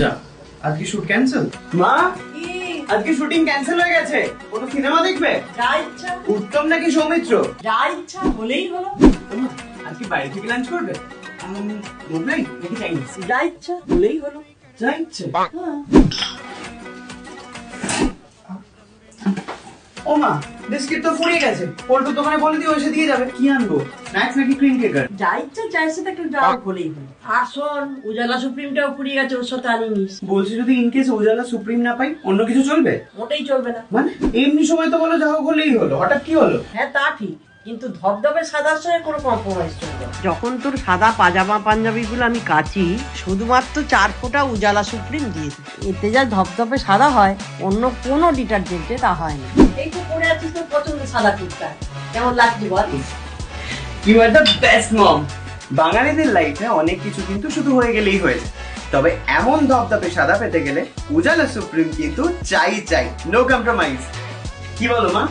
যা, আজকে shoot cancel. মা, আজকে শুটিং ক্যান্সেল হয়ে গেছে। কোনো সিনেমা দেখবে? যা ইচ্ছা। উত্তম নাকি সৌমিত্র? যা ইচ্ছা, হলেই হলো। আজকে বাইরে থেকে লাঞ্চ করবে? মোগলাই নাকি চাইনিজ? যা ইচ্ছা, হলেই হলো। যা ইচ্ছে। ও মা, বিস্কিট তো ফুরিয়ে গেছে। পল্টুর দোকানে বলে দিও, এসে দিয়ে যাবে। কি আনবো? স্ন্যাক্স নাকি ক্রিম কেকার? যা ইচ্ছা, চায়ের সাথে একটু যাও, হলেই হলো। আর শোন, উজালা সুপ্রিমটাও ফুরিয়ে গেছে, ওর সাথে আনিস। বলছি যদি ইনকেস উজালা সুপ্রিম না পাই, অন্য কিছু চলবে? মোটেই চলবে না। মানে এমনি সময় তো বলো যা হোক হলেই হলো, হঠাৎ কি হলো? হ্যাঁ তা ঠিক, কিন্তু ধবধবে সাদার সঙ্গে কোনো কম্প্রোমাইজ চলবে। যখন তোর সাদা পাজামা পাঞ্জাবি গুলো আমি কাচি, শুধুমাত্র 4 ফোঁটা উজালা সুপ্রিম দিয়ে দিই। এতে যা ধবধবে সাদা হয়, অন্য কোনো ডিটারজেন্টে তা হয় না। এই তো পরে আছিস তোর পছন্দের সাদা কুর্তা, কেমন লাগছে বল? You are the best mom. বাঙালিদের লাইফে অনেক কিছু কিন্তু শুধু হয়ে গেলেই হয়েছে, তবে এমন ধবধবে সাদা পেতে গেলে উজালা সুপ্রিম কিন্তু চাই, নো কম্প্রোমাইজ। কি বলো মা?